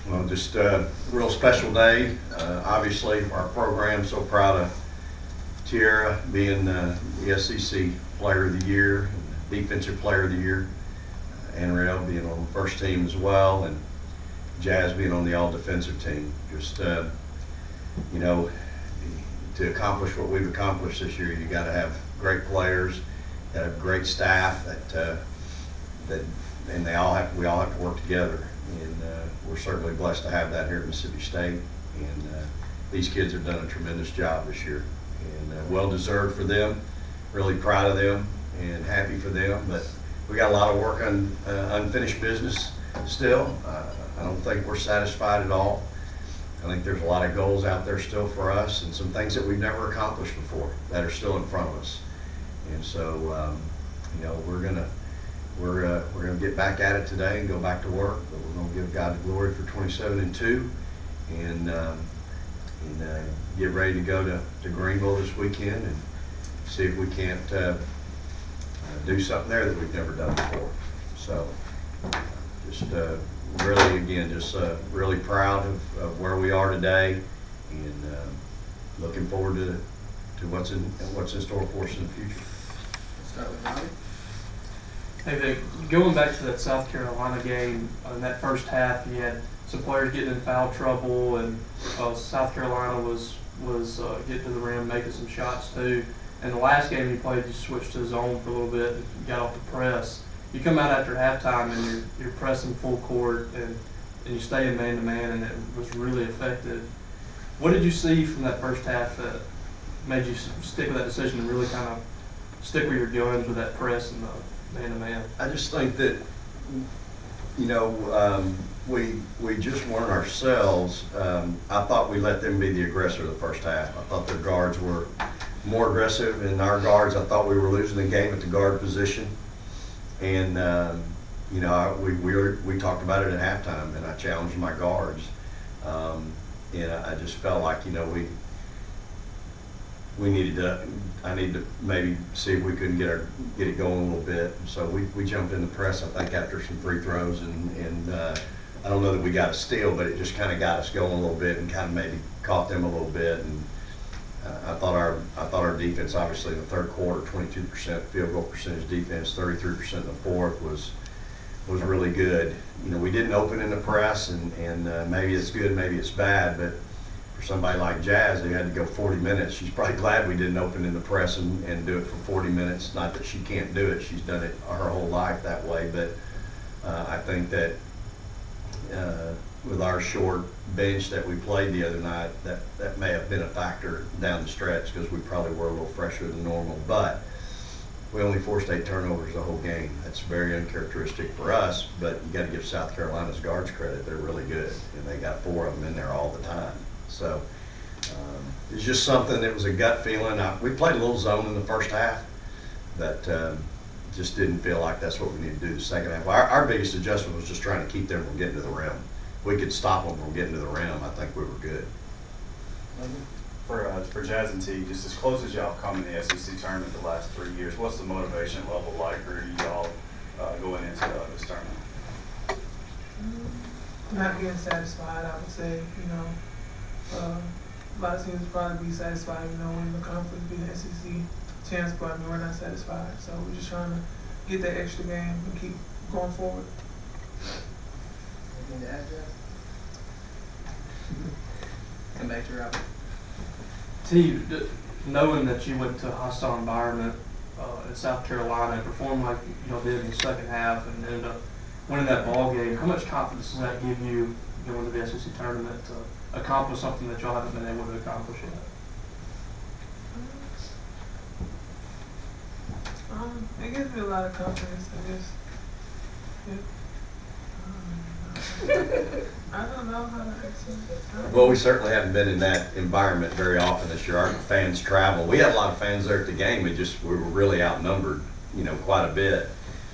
Well, just a real special day. Obviously, our program, so proud of Tiara being the SEC Player of the Year, Defensive Player of the Year, Anrell being on the first team as well, and Jazz being on the all-defensive team. Just, you know, to accomplish what we've accomplished this year, you got to have great players, got to have great staff and we all have to work together. And we're certainly blessed to have that here at Mississippi State. And these kids have done a tremendous job this year, and well deserved for them. Really proud of them and happy for them. But we got a lot of work on unfinished business still. I don't think we're satisfied at all. I think there's a lot of goals out there still for us, and some things that we've never accomplished before that are still in front of us. And so, you know, we're gonna get back at it today and go back to work. But we're gonna give God the glory for 27-2, and get ready to go to Greenville this weekend and see if we can't do something there that we've never done before. So, just really, again, just really proud of where we are today, and looking forward to what's in store for us in the future. Let's start with Bobby. Hey Vic, going back to that South Carolina game, in that first half, you had some players getting in foul trouble, and South Carolina was getting to the rim, making some shots too. And the last game you played, you switched to zone for a little bit, and got off the press. You come out after halftime and you're pressing full court, and you stay in man-to-man, and it was really effective. What did you see from that first half that made you stick with that decision and really kind of stick with your guns with that press and the man-to-man? I just think that, you know, we just weren't ourselves. I thought we let them be the aggressor the first half. I thought their guards were more aggressive than our guards. I thought we were losing the game at the guard position. And you know, we talked about it at halftime, and I challenged my guards, and I just felt like, you know, I need to maybe see if we couldn't get it going a little bit. So we jumped in the press, I think, after some free throws, and I don't know that we got a steal, but it just kind of got us going a little bit and kind of maybe caught them a little bit. And I thought our defense, obviously in the third quarter, 22% field goal percentage defense, 33% in the fourth, was really good. You know, we didn't open in the press, and maybe it's good, maybe it's bad, but for somebody like Jazz who had to go 40 minutes, she's probably glad we didn't open in the press and do it for 40 minutes. Not that she can't do it, she's done it her whole life that way, but I think that with our short bench that we played the other night, that may have been a factor down the stretch, because we probably were a little fresher than normal. But we only forced 8 turnovers the whole game. That's very uncharacteristic for us, but you got to give South Carolina's guards credit. They're really good, and they got 4 of them in there all the time. So it's just something that was a gut feeling. We played a little zone in the first half, but just didn't feel like that's what we needed to do the second half. Our biggest adjustment was just trying to keep them from getting to the rim. If we could stop them from getting to the rim, I think we were good. For Jazz and T, just as close as y'all come in the SEC tournament the last 3 years, what's the motivation level like for y'all going into this tournament? Not being satisfied, I would say. You know, a lot of teams would probably be satisfied, you know, winning the conference, being the SEC chance, but I mean, we're not satisfied. So we're just trying to get that extra game and keep going forward. Anything to add, Jazz? Come back to Robert. T, knowing that you went to a hostile environment in South Carolina and performed like did in the second half and ended up winning that ball game, how much confidence does that give you going to the SEC tournament to accomplish something that y'all haven't been able to accomplish yet? It gives me a lot of confidence. I don't know how to answer it. Well, we certainly haven't been in that environment very often this year. Our fans travel. We had a lot of fans there at the game. We were really outnumbered, quite a bit.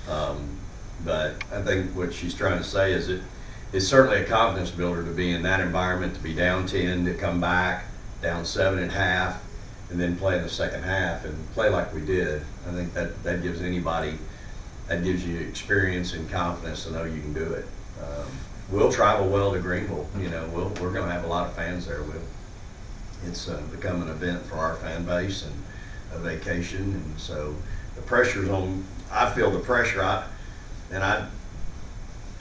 But I think what she's trying to say is it's certainly a confidence builder to be in that environment, to be down 10, to come back down 7 at half, and then play in the second half and play like we did. I think that gives anybody, that gives you experience and confidence to know you can do it. we'll travel well to Greenville. You know, we're going to have a lot of fans there. It's become an event for our fan base and a vacation, and so the pressure's on. I feel the pressure.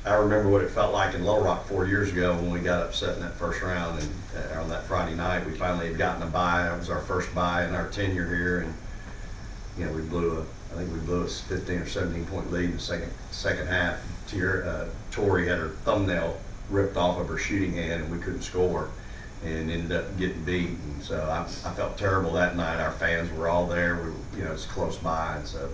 I remember what it felt like in Little Rock 4 years ago when we got upset in that first round, and on that Friday night we finally had gotten a bye. It was our first bye in our tenure here, and you know, I think we blew a 15 or 17 point lead in the second half. Tori had her thumbnail ripped off of her shooting hand, and we couldn't score, and ended up getting beat. And so I felt terrible that night. Our fans were all there. It's close by, and so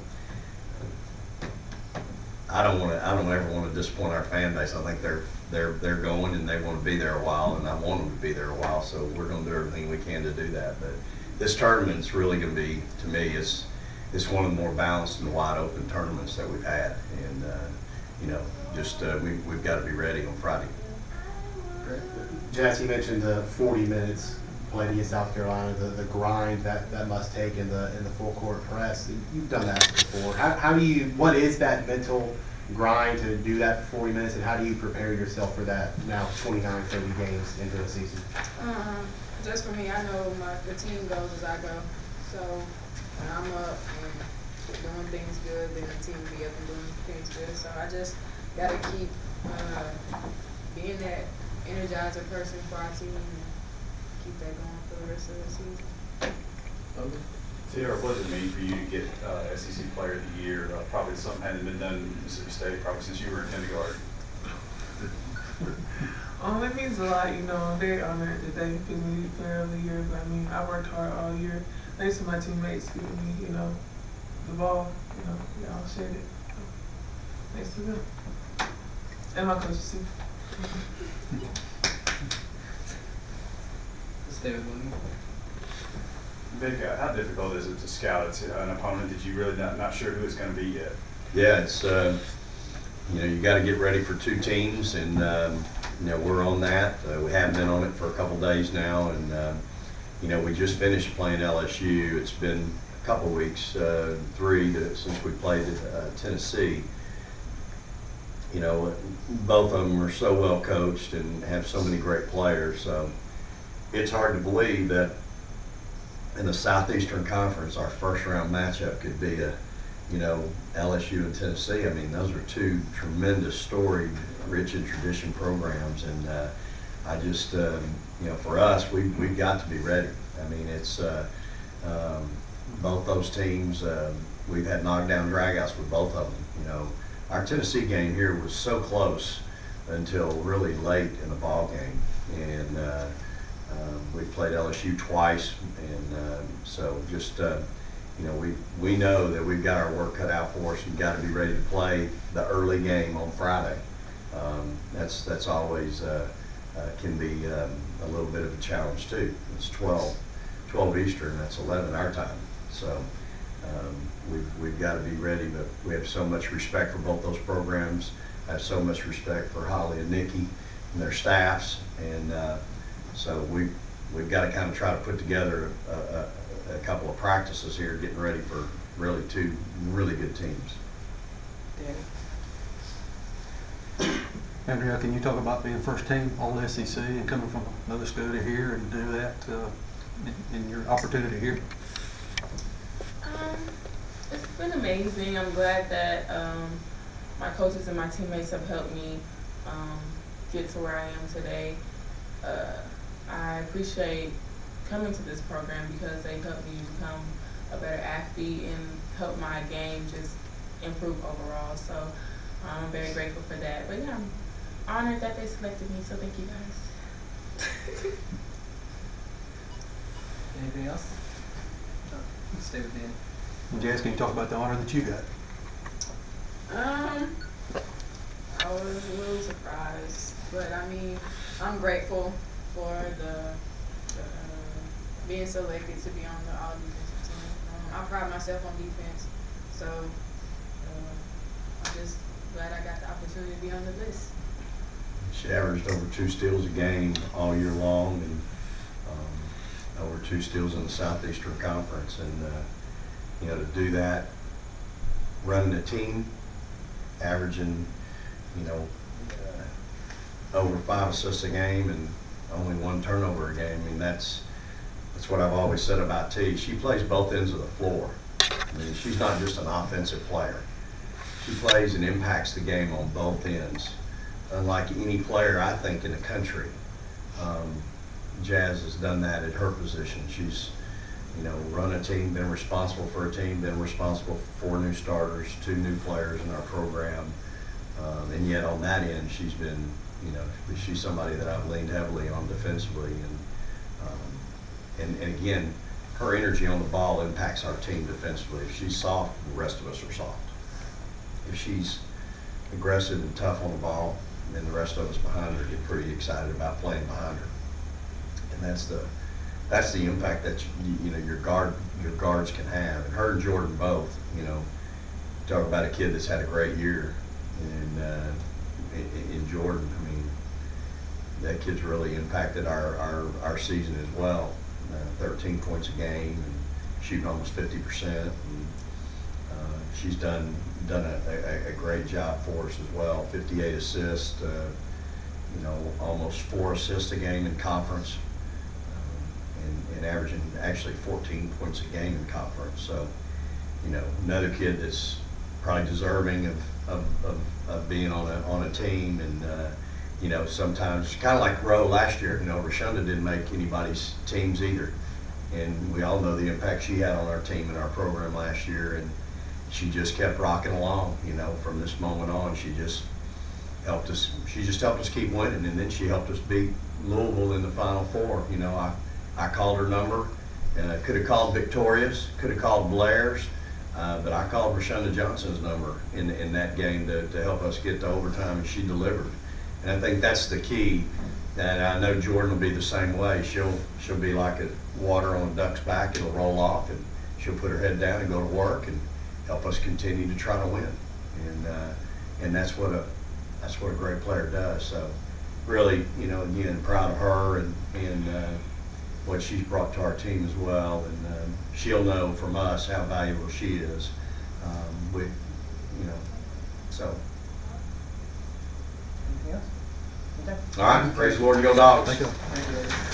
I don't ever want to disappoint our fan base. I think they're going, and they want to be there a while, and I want them to be there a while. So we're going to do everything we can to do that. But this tournament's really going to be, to me, it's one of the more balanced and wide open tournaments that we've had, and we've got to be ready on Friday. Jess, you mentioned the 40 minutes played against South Carolina, the grind that must take in the full court press. You've done that before. What is that mental grind to do that for 40 minutes, and how do you prepare yourself for that now 29, 30 games into the season? Just for me, I know the team goes as I go. So when I'm up and doing things good, then the team will be up and doing things good. So I just got to keep being that energizer person for our team and keep that going for the rest of the season. Tiara, what does it mean for you to get SEC Player of the Year? Probably something hadn't been done in Mississippi State probably since you were in kindergarten. It means a lot, I'm very honored that they picked me the Player of the Year. But I mean, I worked hard all year. Thanks to my teammates giving me, the ball, y'all shared it. So, thanks to them. And my coaches too. David Mooney. Vic, how difficult is it to scout an opponent that you really not sure who it's going to be yet? Yeah, it's you got to get ready for two teams, and we're on that. We have been on it for a couple days now, and we just finished playing LSU. It's been a couple weeks, 3 since we played Tennessee. Both of them are so well coached and have so many great players. So it's hard to believe that in the Southeastern Conference, our first round matchup could be LSU and Tennessee. I mean, those are two tremendous, storied, rich in tradition programs, and I just, for us, we've got to be ready. I mean, it's both those teams. We've had knockdown dragouts with both of them. Our Tennessee game here was so close until really late in the ball game, and we played LSU twice, and so just we know that we've got our work cut out for us. We've got to be ready to play the early game on Friday. That's always can be a little bit of a challenge too. It's 12 Eastern. That's 11 our time. So we've got to be ready. But we have so much respect for both those programs. I have so much respect for Holly and Nikki and their staffs, and so we've got to kind of try to put together a couple of practices here, getting ready for really two really good teams. Andrea, can you talk about being first team on the SEC and coming from another school to here and do that in your opportunity here? It's been amazing. I'm glad that my coaches and my teammates have helped me get to where I am today. I appreciate coming to this program because they helped me become a better athlete and help my game just improve overall. So I'm very grateful for that. But yeah, I'm honored that they selected me, so thank you guys. Anything else? No. Let's stay with Dan. And Jess, can you talk about the honor that you got? I was a little surprised, but I mean, I'm grateful for the being selected to be on the all defensive team. I pride myself on defense, so I'm just glad I got the opportunity to be on the list. She averaged over 2 steals a game all year long, and over 2 steals in the Southeastern Conference, and to do that, running a team, averaging over 5 assists a game and only 1 turnover a game. I mean, that's what I've always said about T. She plays both ends of the floor. I mean, she's not just an offensive player. She plays and impacts the game on both ends. Unlike any player, I think, in the country, Jazz has done that at her position. She's, you know, run a team, been responsible for a team, been responsible for 4 new starters, 2 new players in our program. And yet on that end, she's been, you know, she's somebody that I've leaned heavily on defensively. And again, her energy on the ball impacts our team defensively. If she's soft, the rest of us are soft. If she's aggressive and tough on the ball, then the rest of us behind her get pretty excited about playing behind her. And that's the impact that you know your guards can have. And her and Jordan both, you know, talk about a kid that's had a great year. And in Jordan, I mean, that kid's really impacted our season as well. 13 points a game and shooting almost 50%. And, she's done a great job for us as well. 58 assists, you know, almost 4 assists a game in conference, and averaging actually 14 points a game in conference. So, you know, another kid that's probably deserving of being on a team. And you know, sometimes kind of like Roe last year. You know, Rashonda didn't make anybody's teams either, and we all know the impact she had on our team and our program last year. And she just kept rocking along. You know, from this moment on, she just helped us. She just helped us keep winning, and then she helped us beat Louisville in the Final Four. You know, I called her number. Could have called Victoria's, could have called Blair's. But I called Rashonda Johnson's number in that game to help us get to overtime, and she delivered. And I think that's the key. And I know Jordan will be the same way. She'll be like a water on a duck's back. It'll roll off, and she'll put her head down and go to work and help us continue to try to win. And that's what a great player does. So really, you know, again, proud of her and what she's brought to our team as well. And she'll know from us how valuable she is. You know, so. Anything else? Okay. All right, praise the Lord and go Dogs. Thank you. Thank you.